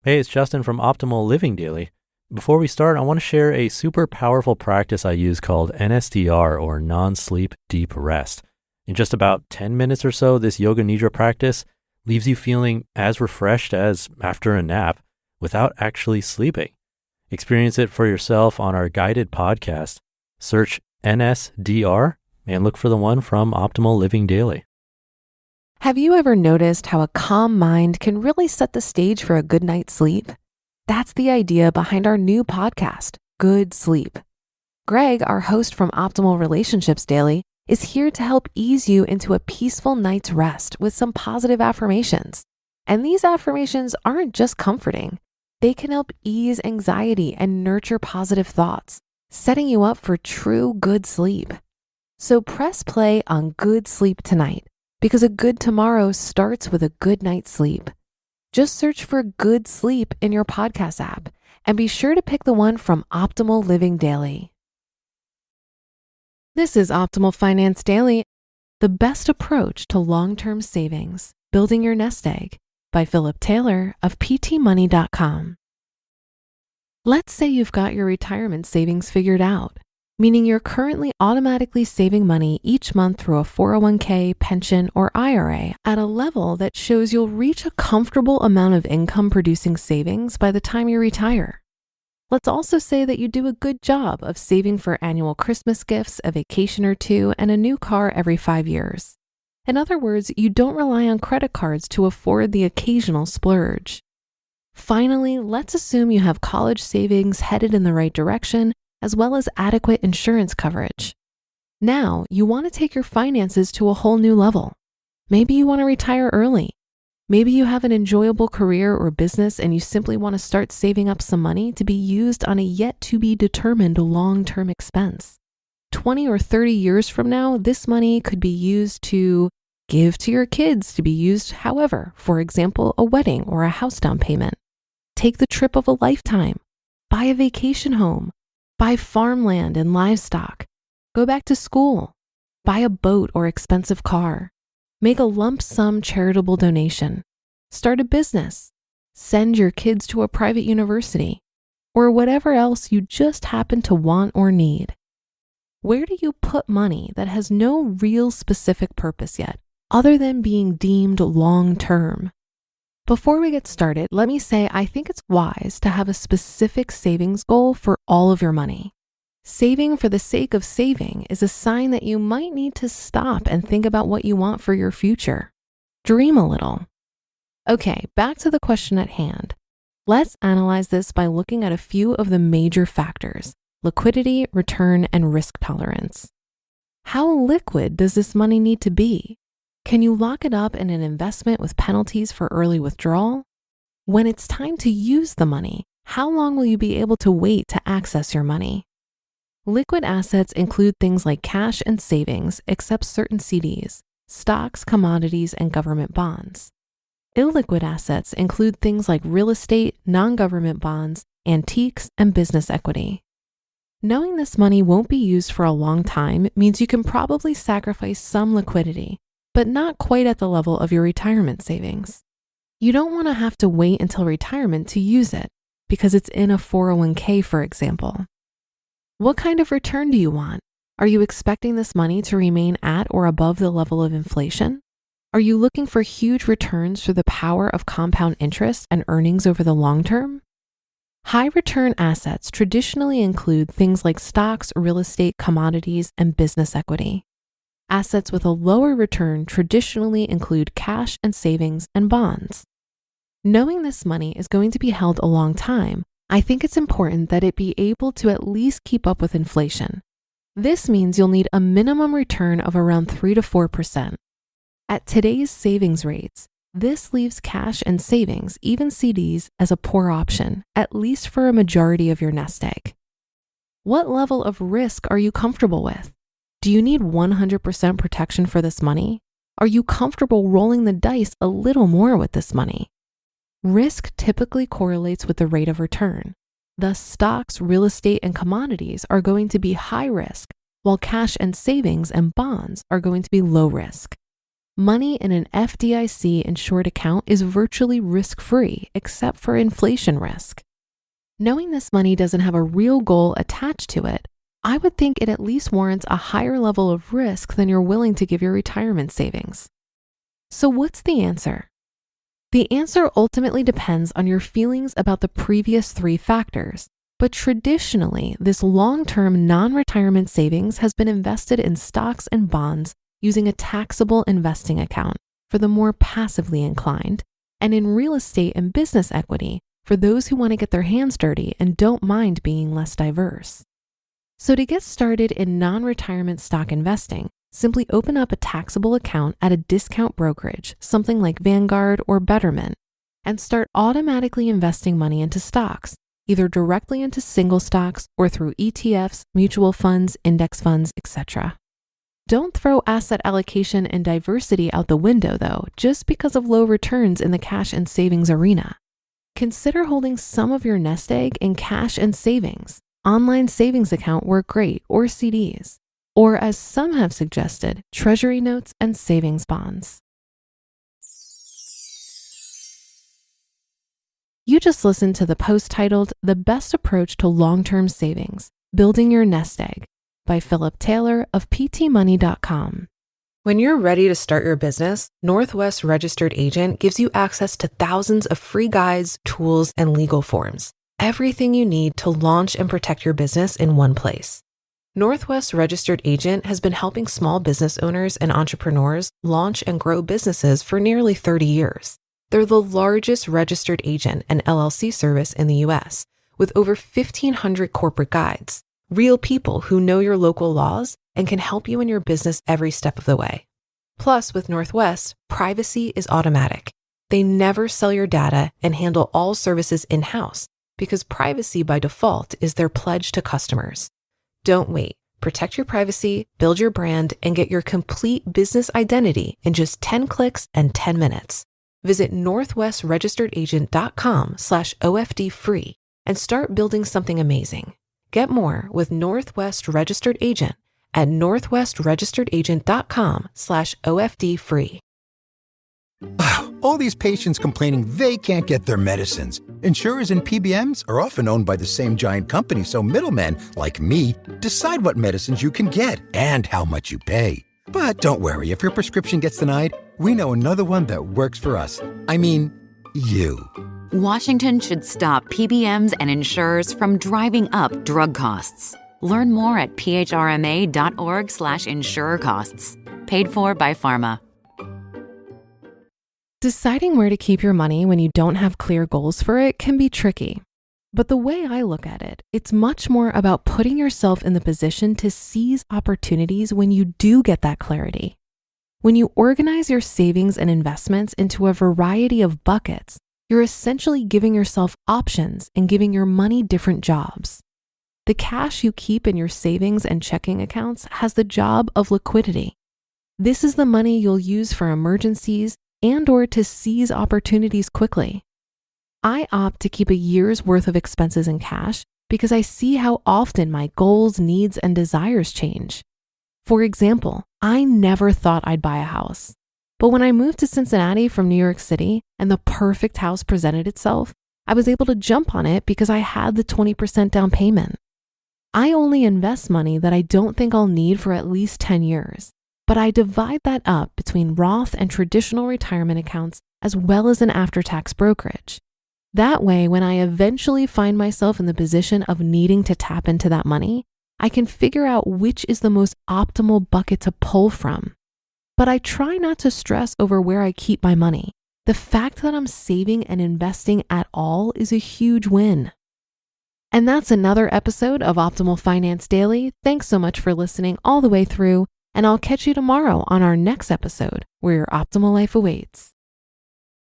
Hey, it's Justin from Optimal Living Daily. Before we start, I want to share a super powerful practice I use called NSDR, or non-sleep deep rest. In just about 10 minutes or so, this yoga nidra practice leaves you feeling as refreshed as after a nap without actually sleeping. Experience it for yourself on our guided podcast. Search NSDR and look for the one from Optimal Living Daily. Have you ever noticed how a calm mind can really set the stage for a good night's sleep? That's the idea behind our new podcast, Good Sleep. Greg, our host from Optimal Relationships Daily, is here to help ease you into a peaceful night's rest with some positive affirmations. And these affirmations aren't just comforting. They can help ease anxiety and nurture positive thoughts, setting you up for true good sleep. So press play on Good Sleep tonight, because a good tomorrow starts with a good night's sleep. Just search for Good Sleep in your podcast app and be sure to pick the one from Optimal Living Daily. This is Optimal Finance Daily, the best approach to long-term savings, building your nest egg, by Philip Taylor of ptmoney.com. Let's say you've got your retirement savings figured out, meaning you're currently automatically saving money each month through a 401k, pension, or IRA at a level that shows you'll reach a comfortable amount of income producing savings by the time you retire. Let's also say that you do a good job of saving for annual Christmas gifts, a vacation or two, and a new car every 5 years. In other words, you don't rely on credit cards to afford the occasional splurge. Finally, let's assume you have college savings headed in the right direction, as well as adequate insurance coverage. Now, you want to take your finances to a whole new level. Maybe you want to retire early. Maybe you have an enjoyable career or business and you simply want to start saving up some money to be used on a yet-to-be-determined long-term expense. 20 or 30 years from now, this money could be used to give to your kids to be used however, for example, a wedding or a house down payment. Take the trip of a lifetime. Buy a vacation home. Buy farmland and livestock. Go back to school. Buy a boat or expensive car. Make a lump sum charitable donation. Start a business. Send your kids to a private university. Or whatever else you just happen to want or need. Where do you put money that has no real specific purpose yet, other than being deemed long-term? Before we get started, let me say I think it's wise to have a specific savings goal for all of your money. Saving for the sake of saving is a sign that you might need to stop and think about what you want for your future. Dream a little. Okay, back to the question at hand. Let's analyze this by looking at a few of the major factors: liquidity, return, and risk tolerance. How liquid does this money need to be? Can you lock it up in an investment with penalties for early withdrawal? When it's time to use the money, how long will you be able to wait to access your money? Liquid assets include things like cash and savings, except certain CDs, stocks, commodities, and government bonds. Illiquid assets include things like real estate, non-government bonds, antiques, and business equity. Knowing this money won't be used for a long time means you can probably sacrifice some liquidity, but not quite at the level of your retirement savings. You don't want to have to wait until retirement to use it because it's in a 401k, for example. What kind of return do you want? Are you expecting this money to remain at or above the level of inflation? Are you looking for huge returns through the power of compound interest and earnings over the long term? High return assets traditionally include things like stocks, real estate, commodities, and business equity. Assets with a lower return traditionally include cash and savings and bonds. Knowing this money is going to be held a long time, I think it's important that it be able to at least keep up with inflation. This means you'll need a minimum return of around 3 to 4%. At today's savings rates, this leaves cash and savings, even CDs, as a poor option, at least for a majority of your nest egg. What level of risk are you comfortable with? Do you need 100% protection for this money? Are you comfortable rolling the dice a little more with this money? Risk typically correlates with the rate of return. Thus, stocks, real estate, and commodities are going to be high risk, while cash and savings and bonds are going to be low risk. money in an FDIC insured account is virtually risk-free except for inflation risk. Knowing this money doesn't have a real goal attached to it, I would think it at least warrants a higher level of risk than you're willing to give your retirement savings. So what's the answer? The answer ultimately depends on your feelings about the previous three factors, but traditionally, this long-term non-retirement savings has been invested in stocks and bonds using a taxable investing account for the more passively inclined, and in real estate and business equity for those who want to get their hands dirty and don't mind being less diverse. So to get started in non-retirement stock investing, simply open up a taxable account at a discount brokerage, something like Vanguard or Betterment, and start automatically investing money into stocks, either directly into single stocks or through ETFs, mutual funds, index funds, etc. Don't throw asset allocation and diversity out the window, though, just because of low returns in the cash and savings arena. Consider holding some of your nest egg in cash and savings. Online savings account work great, or CDs, or as some have suggested, treasury notes and savings bonds. You just listened to the post titled The Best Approach to Long-Term Savings, Building Your Nest Egg by Philip Taylor of ptmoney.com. When you're ready to start your business, Northwest Registered Agent gives you access to thousands of free guides, tools, and legal forms. Everything you need to launch and protect your business in one place. Northwest Registered Agent has been helping small business owners and entrepreneurs launch and grow businesses for nearly 30 years. They're the largest registered agent and LLC service in the U.S., with over 1,500 corporate guides, real people who know your local laws and can help you in your business every step of the way. Plus, with Northwest, privacy is automatic. They never sell your data and handle all services in-house, because privacy by default is their pledge to customers. Don't wait. Protect your privacy, build your brand, and get your complete business identity in just 10 clicks and 10 minutes. Visit northwestregisteredagent.com/OFD-free and start building something amazing. Get more with Northwest Registered Agent at northwestregisteredagent.com/OFD-free. All these patients complaining they can't get their medicines. Insurers and PBMs are often owned by the same giant company, so middlemen, like me, decide what medicines you can get and how much you pay. But don't worry, if your prescription gets denied, we know another one that works for us. I mean, you. Washington should stop PBMs and insurers from driving up drug costs. Learn more at phrma.org/insurer costs. Paid for by Pharma. Deciding where to keep your money when you don't have clear goals for it can be tricky. But the way I look at it, it's much more about putting yourself in the position to seize opportunities when you do get that clarity. When you organize your savings and investments into a variety of buckets, you're essentially giving yourself options and giving your money different jobs. The cash you keep in your savings and checking accounts has the job of liquidity. This is the money you'll use for emergencies and/or to seize opportunities quickly. I opt to keep a year's worth of expenses in cash because I see how often my goals, needs, and desires change. For example, I never thought I'd buy a house. But when I moved to Cincinnati from New York City and the perfect house presented itself, I was able to jump on it because I had the 20% down payment. I only invest money that I don't think I'll need for at least 10 years. But I divide that up between Roth and traditional retirement accounts as well as an after-tax brokerage. That way, when I eventually find myself in the position of needing to tap into that money, I can figure out which is the most optimal bucket to pull from. But I try not to stress over where I keep my money. The fact that I'm saving and investing at all is a huge win. And that's another episode of Optimal Finance Daily. Thanks so much for listening all the way through. And I'll catch you tomorrow on our next episode where your optimal life awaits.